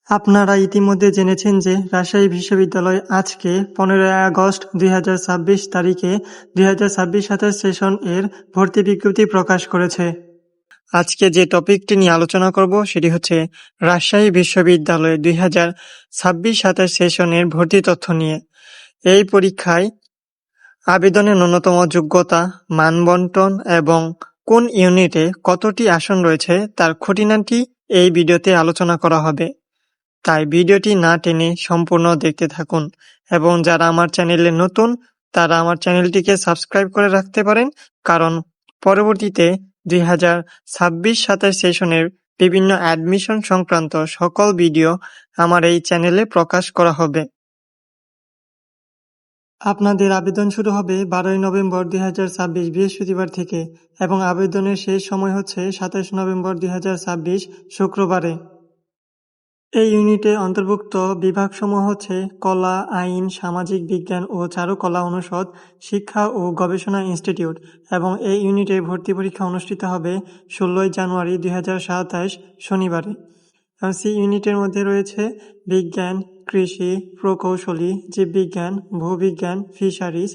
আপনারা ইতিমধ্যে জেনেছেন যে রাজশাহী বিশ্ববিদ্যালয় আজকে 15 আগস্ট 2026 তারিখে 2026-27 সেশন এর ভর্তি বিজ্ঞপ্তি প্রকাশ করেছে। আজকে যে টপিকটি নিয়ে আলোচনা করব সেটি হচ্ছে রাজশাহী বিশ্ববিদ্যালয়ে 2026-27 সেশনের ভর্তি তথ্য নিয়ে। এই পরীক্ষায় আবেদনের ন্যূনতম যোগ্যতা, মানবন্টন এবং কোন ইউনিটে কতটি আসন রয়েছে তার খুঁটিনাটি এই ভিডিওতে আলোচনা করা হবে। তাই ভিডিওটি না টেনে সম্পূর্ণ দেখতে থাকুন এবং যারা আমার চ্যানেলে নতুন তারা আমার চ্যানেলটিকে সাবস্ক্রাইব করে রাখতে পারেন, কারণ পরবর্তীতে 2026-27 সেশনের বিভিন্ন অ্যাডমিশন সংক্রান্ত সকল ভিডিও আমার এই চ্যানেলে প্রকাশ করা হবে। আপনাদের আবেদন শুরু হবে 12 নভেম্বর 2026 বৃহস্পতিবার থেকে এবং আবেদনের শেষ সময় হচ্ছে 27 নভেম্বর 2026 শুক্রবারে। এই ইউনিটে অন্তর্ভুক্ত বিভাগসমূহ হচ্ছে কলা, আইন, সামাজিক বিজ্ঞান ও চারুকলা অনুষদ, শিক্ষা ও গবেষণা ইনস্টিটিউট এবং এই ইউনিটে ভর্তি পরীক্ষা অনুষ্ঠিত হবে 16 জানুয়ারি 2027 শনিবারে। সি ইউনিটের মধ্যে রয়েছে বিজ্ঞান, কৃষি, প্রকৌশলী, জীববিজ্ঞান, ভূবিজ্ঞান, fisheries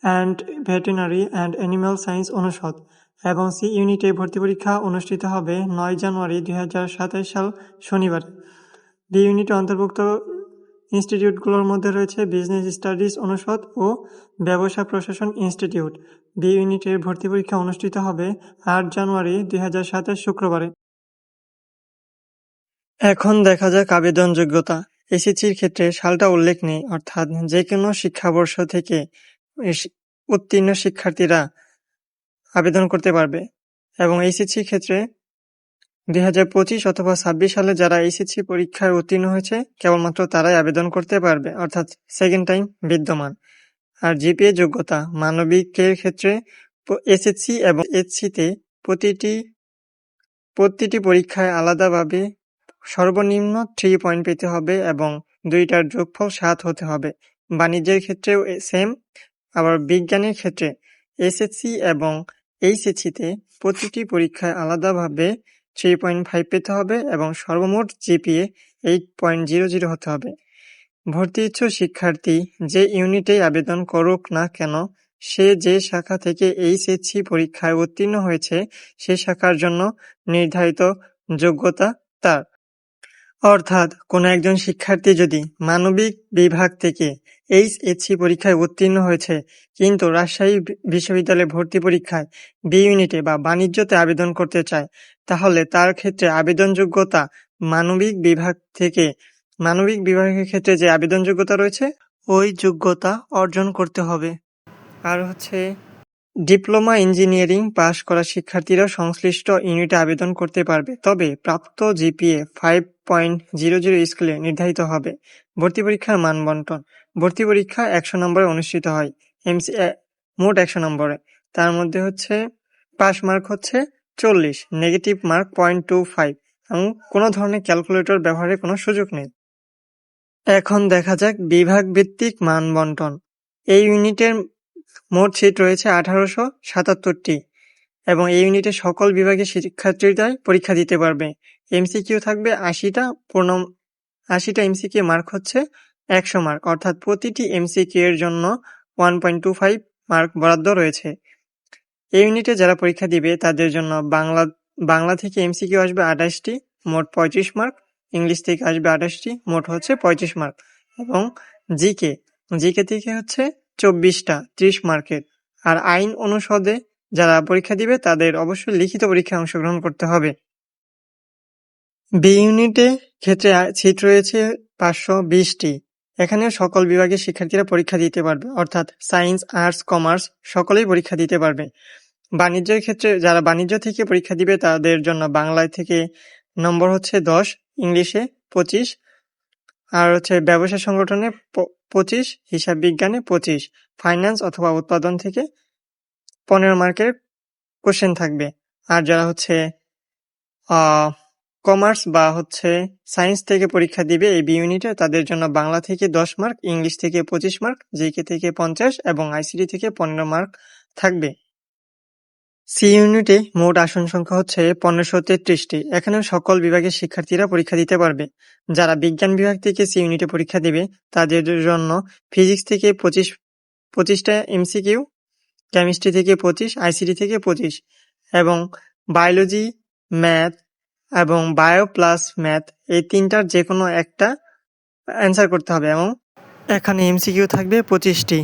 and veterinary and animal science অনুষদ এবং সি ইউনিটে ভর্তি পরীক্ষা অনুষ্ঠিত হবে 9 জানুয়ারি 2027 সাল শনিবারে। বি ইউনিটে অন্তর্ভুক্ত ইনস্টিটিউটগুলোর মধ্যে রয়েছে বিজনেস স্টাডিজ অনুষদ ও ব্যবসা প্রশাসন ইনস্টিটিউট। বি ইউনিটের ভর্তি পরীক্ষা অনুষ্ঠিত হবে 8 জানুয়ারি 2027 শুক্রবারে। এখন দেখা যাক আবেদন যোগ্যতা। এসএসসির ক্ষেত্রে সালটা উল্লেখ নেই, অর্থাৎ যে কোনো শিক্ষাবর্ষ থেকে উত্তীর্ণ শিক্ষার্থীরা আবেদন করতে পারবে এবং এইচএসসির ক্ষেত্রে 2025 অথবা 26 সালে যারা এইচএসসি পরীক্ষায় উত্তীর্ণ হয়েছে কেবলমাত্র তারাই আবেদন করতে পারবে, অর্থাৎ সেকেন্ড টাইম বিদ্যমান। আর জিপিএ যোগ্যতা মানবিকের ক্ষেত্রে এসএসসি এবং এইচএসসিতে প্রতিটি পরীক্ষায় আলাদাভাবে সর্বনিম্ন 3 পয়েন্ট পেতে হবে এবং দুইটার যোগফল 7 হতে হবে। বাণিজ্যের ক্ষেত্রেও সেম। আবার বিজ্ঞানের ক্ষেত্রে এসএসসি এবং এইচএসসিতে প্রতিটি পরীক্ষায় আলাদাভাবে 3.5 পেতে হবে এবং সর্বমোট জিপিএ 8.00 হতে হবে। ভর্তি ইচ্ছুক শিক্ষার্থী যে ইউনিটেই আবেদন করুক না কেন, সে যে শাখা থেকে এইচএসসি পরীক্ষায় উত্তীর্ণ হয়েছে সে শাখার জন্য নির্ধারিত যোগ্যতা তার। অর্থাৎ কোনো একজন শিক্ষার্থী যদি মানবিক বিভাগ থেকে এইচএসসি পরীক্ষায় উত্তীর্ণ হয়েছে কিন্তু রাজশাহী বিশ্ববিদ্যালয়ে ভর্তি পরীক্ষায় বি ইউনিটে বা বাণিজ্যতে আবেদন করতে চায়, তাহলে তার ক্ষেত্রে আবেদন যোগ্যতা মানবিক বিভাগের ক্ষেত্রে যে আবেদন যোগ্যতা রয়েছে ওই যোগ্যতা অর্জন করতে হবে। আর হচ্ছে ডিপ্লোমা ইঞ্জিনিয়ারিং পাশ করা শিক্ষার্থীরা সংশ্লিষ্ট ইউনিটে আবেদন করতে পারবে, তবে প্রাপ্ত জিপিএ 5.00 স্কেলে নির্ধারিত হবে। ভর্তি পরীক্ষার মান বন্টন। ভর্তি পরীক্ষা 100 নম্বরে অনুষ্ঠিত হয়, মোট 100 নম্বরে। তার মধ্যে হচ্ছে পাস মার্ক হচ্ছে 40, নেগেটিভ মার্ক 0.25 এবং কোনো ধরনের ক্যালকুলেটর ব্যবহারের কোনো সুযোগ নেই। এখন দেখা যাক বিভাগ ভিত্তিক মান বন্টন। এই ইউনিটের মোট সিট রয়েছে 1877টি এবং এই ইউনিটে সকল বিভাগের শিক্ষার্থীরাই পরীক্ষা দিতে পারবে। এমসিকিউ থাকবে 80টা এমসিকিউ মার্ক হচ্ছে 100 মার্ক, অর্থাৎ প্রতিটি এমসিকিউ এর জন্য 1.25 মার্ক বরাদ্দ রয়েছে। এই ইউনিটে যারা পরীক্ষা দিবে তাদের জন্য বাংলা থেকে এমসিকিউ আসবে 28টি, মোট 35 মার্ক। ইংলিশ থেকে আসবে 28টি, মোট হচ্ছে 35 মার্ক এবং জিকে থেকে হচ্ছে 24টা, 30 মার্কের। আর আইন অনুষদে যারা পরীক্ষা দিবে তাদের অবশ্যই লিখিত পরীক্ষায় অংশগ্রহণ করতে হবে। বি ইউনিটে ক্ষেত্রে সিট রয়েছে 520টি। এখানেও সকল বিভাগের শিক্ষার্থীরা পরীক্ষা দিতে পারবে, অর্থাৎ সায়েন্স, আর্টস, কমার্স সকলেই পরীক্ষা দিতে পারবে। বাণিজ্যের ক্ষেত্রে যারা বাণিজ্য থেকে পরীক্ষা দিবে তাদের জন্য বাংলায় থেকে নম্বর হচ্ছে 10, ইংলিশে 25, আর হচ্ছে ব্যবসা সংগঠনে 25, হিসাব বিজ্ঞানে 25, ফাইন্যান্স অথবা উৎপাদন থেকে 15 মার্কের কোশ্চেন থাকবে। আর যারা হচ্ছে কমার্স বা হচ্ছে সায়েন্স থেকে পরীক্ষা দিবে এই বি ইউনিটে তাদের জন্য বাংলা থেকে 10 মার্ক, ইংলিশ থেকে 25 মার্ক, জিকে থেকে 50 এবং আইসিটি থেকে 15 মার্ক থাকবে। সি ইউনিটে মোট আসন সংখ্যা হচ্ছে 1533টি। এখানে সকল বিভাগের শিক্ষার্থীরা পরীক্ষা দিতে পারবে। যারা বিজ্ঞান বিভাগ থেকে সি ইউনিটে পরীক্ষা দেবে তাদের জন্য ফিজিক্স থেকে 25টা এমসিকিউ, কেমিস্ট্রি থেকে 25, আইসিটি থেকে 25 এবং বায়োলজি, ম্যাথ এবং বায়ো প্লাস ম্যাথ এই তিনটার যে কোনো একটা অ্যান্সার করতে হবে এবং এখানে এমসিকিউ থাকবে 25টি।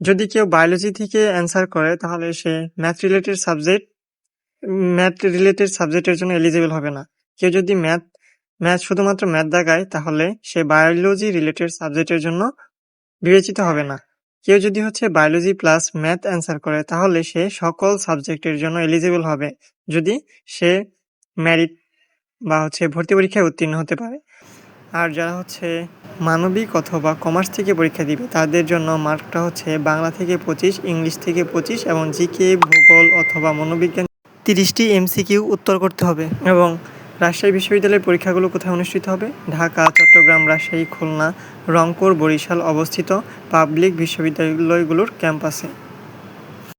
যদি কেউ বায়োলজি থেকে অ্যান্সার করে তাহলে সে ম্যাথ রিলেটেড সাবজেক্টের জন্য এলিজিবল হবে না। কেউ যদি শুধুমাত্র ম্যাথ দাগায় তাহলে সে বায়োলজি রিলেটেড সাবজেক্টের জন্য বিবেচিত হবে না। কেউ যদি বায়োলজি প্লাস ম্যাথ অ্যান্সার করে তাহলে সে সকল সাবজেক্টের জন্য এলিজিবল হবে যদি সে মেরিট বা ভর্তি পরীক্ষায় উত্তীর্ণ হতে পারে। আর যারা মানবিক অথবা কমার্স থেকে পরীক্ষা দিবে তাদের জন্য মার্কটা বাংলা থেকে 25, ইংলিশ থেকে 25 এবং জিকে, ভূগোল অথবা মনোবিজ্ঞান 30টি এমসিকিউ উত্তর করতে হবে। এবং রাজশাহী বিশ্ববিদ্যালয়ের পরীক্ষাগুলো কোথায় অনুষ্ঠিত হবে? ঢাকা, চট্টগ্রাম, রাজশাহী, খুলনা, রংপুর, বরিশাল অবস্থিত পাবলিক বিশ্ববিদ্যালয়গুলোর ক্যাম্পাসে।